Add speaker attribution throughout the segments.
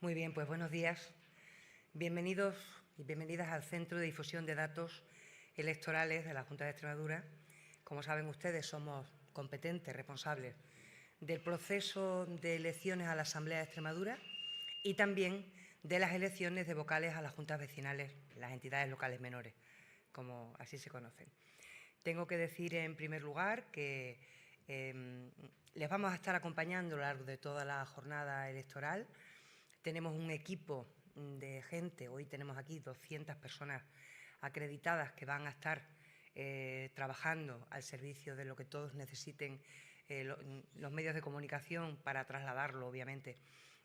Speaker 1: Muy bien, pues buenos días. Bienvenidos y bienvenidas al Centro de Difusión de Datos Electorales de la Junta de Extremadura. Como saben ustedes, somos competentes, responsables del proceso de elecciones a la Asamblea de Extremadura y también de las elecciones de vocales a las juntas vecinales, las entidades locales menores, como así se conocen. Tengo que decir, en primer lugar, que les vamos a estar acompañando a lo largo de toda la jornada electoral. Tenemos un equipo de gente, hoy tenemos aquí 200 personas acreditadas que van a estar trabajando al servicio de lo que todos necesiten los medios de comunicación para trasladarlo, obviamente,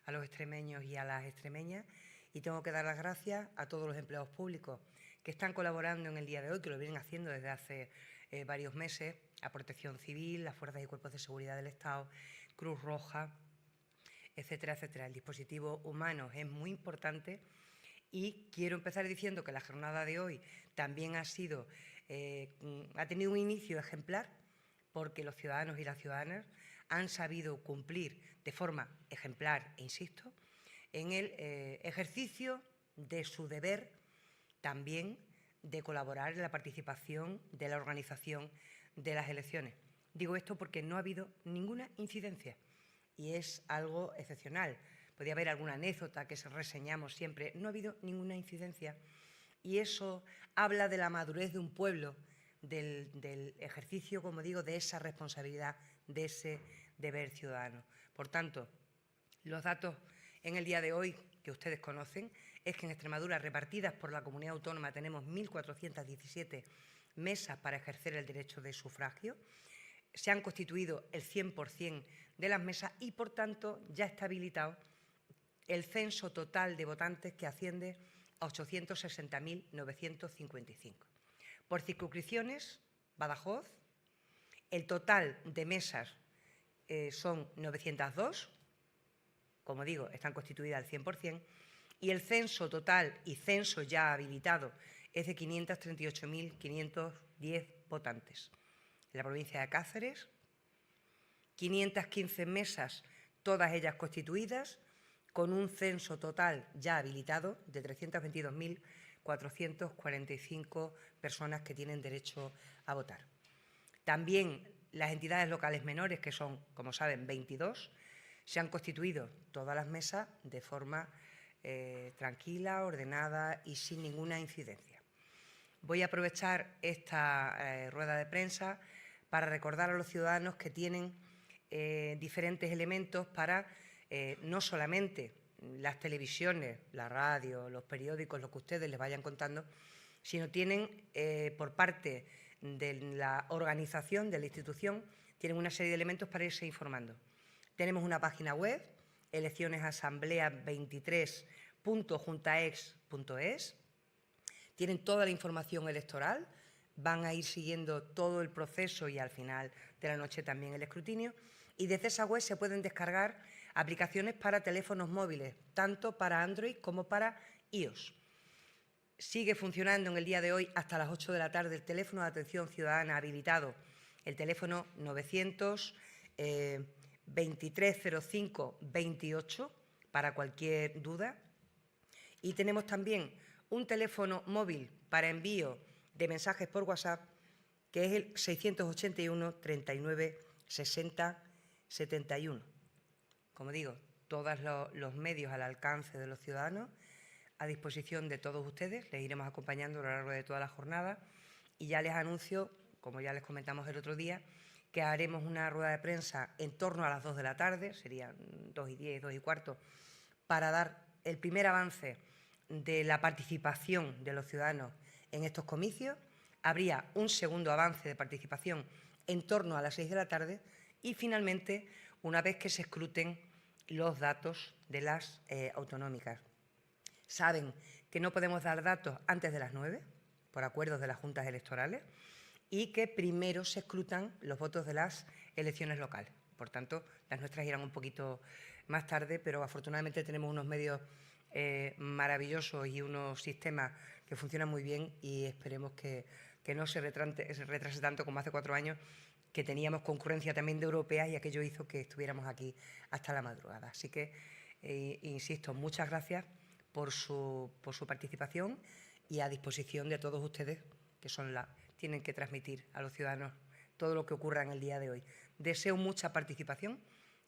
Speaker 1: a los extremeños y a las extremeñas. Y tengo que dar las gracias a todos los empleados públicos que están colaborando en el día de hoy, que lo vienen haciendo desde hace varios meses, a Protección Civil, las fuerzas y cuerpos de seguridad del Estado, Cruz Roja, etcétera, etcétera. El dispositivo humano es muy importante y quiero empezar diciendo que la jornada de hoy también ha tenido un inicio ejemplar porque los ciudadanos y las ciudadanas han sabido cumplir de forma ejemplar, e insisto, en el ejercicio de su deber también de colaborar en la participación de la organización de las elecciones. Digo esto porque no ha habido ninguna incidencia y es algo excepcional. Podría haber alguna anécdota que reseñamos siempre. No ha habido ninguna incidencia y eso habla de la madurez de un pueblo, del ejercicio, como digo, de esa responsabilidad, de ese deber ciudadano. Por tanto, los datos en el día de hoy que ustedes conocen es que en Extremadura, repartidas por la comunidad autónoma, tenemos 1.417 mesas para ejercer el derecho de sufragio. Se han constituido el 100% de las mesas y, por tanto, ya está habilitado el censo total de votantes, que asciende a 860.955. Por circunscripciones, Badajoz, el total de mesas son 902, como digo, están constituidas al 100%, y el censo total y censo ya habilitado es de 538.510 votantes. En la provincia de Cáceres, 515 mesas, todas ellas constituidas, con un censo total ya habilitado de 322.445 personas que tienen derecho a votar. También las entidades locales menores, que son, como saben, 22, se han constituido todas las mesas de forma tranquila, ordenada y sin ninguna incidencia. Voy a aprovechar esta rueda de prensa para recordar a los ciudadanos que tienen diferentes elementos para no solamente las televisiones, la radio, los periódicos, lo que ustedes les vayan contando, sino tienen por parte de la organización, de la institución, tienen una serie de elementos para irse informando. Tenemos una página web, eleccionesasamblea23.juntaex.es. Tienen toda la información electoral, van a ir siguiendo todo el proceso y al final de la noche también el escrutinio. Y desde esa web se pueden descargar aplicaciones para teléfonos móviles, tanto para Android como para iOS. Sigue funcionando en el día de hoy hasta las 8 de la tarde el teléfono de atención ciudadana habilitado, el teléfono 900-2305-28 para cualquier duda. Y tenemos también un teléfono móvil para envío de mensajes por WhatsApp, que es el 681 39 60 71. Como digo, todos los medios al alcance de los ciudadanos, a disposición de todos ustedes. Les iremos acompañando a lo largo de toda la jornada y ya les anuncio, como ya les comentamos el otro día, que haremos una rueda de prensa en torno a las 2 de la tarde, serían 2:10, 2:15, para dar el primer avance de la participación de los ciudadanos en estos comicios. Habría un segundo avance de participación en torno a las 6 de la tarde y, finalmente, una vez que se escruten los datos de las autonómicas. Saben que no podemos dar datos antes de las 9, por acuerdos de las juntas electorales, y que primero se escrutan los votos de las elecciones locales. Por tanto, las nuestras irán un poquito más tarde, pero afortunadamente tenemos unos medios maravillosos y unos sistemas que funcionan muy bien y esperemos que no se retrase tanto como hace 4 años, que teníamos concurrencia también de europeas y aquello hizo que estuviéramos aquí hasta la madrugada. Así que Insisto, muchas gracias por su participación y a disposición de todos ustedes, que tienen que transmitir a los ciudadanos todo lo que ocurra en el día de hoy. Deseo mucha participación,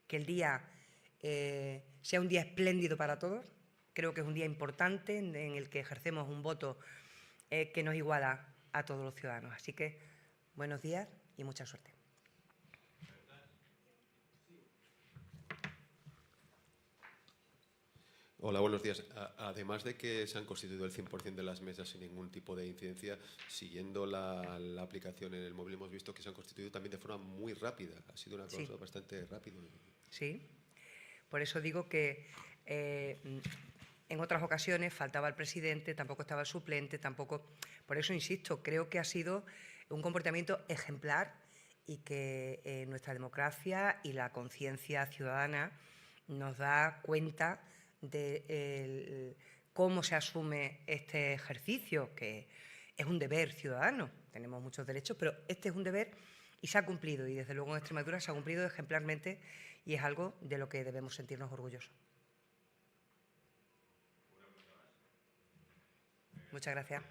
Speaker 1: que el día sea un día espléndido para todos. Creo que es un día importante en el que ejercemos un voto que nos iguala a todos los ciudadanos. Así que buenos días y mucha suerte.
Speaker 2: Hola, buenos días. Además de que se han constituido el 100% de las mesas sin ningún tipo de incidencia, siguiendo la aplicación en el móvil hemos visto que se han constituido también de forma muy rápida. Ha sido una cosa bastante rápida.
Speaker 1: Sí, por eso digo que en otras ocasiones faltaba el presidente, tampoco estaba el suplente, tampoco... Por eso insisto, creo que ha sido un comportamiento ejemplar y que nuestra democracia y la conciencia ciudadana nos da cuenta de cómo se asume este ejercicio, que es un deber ciudadano. Tenemos muchos derechos, pero este es un deber y se ha cumplido. Y desde luego en Extremadura se ha cumplido ejemplarmente y es algo de lo que debemos sentirnos orgullosos. Muchas gracias.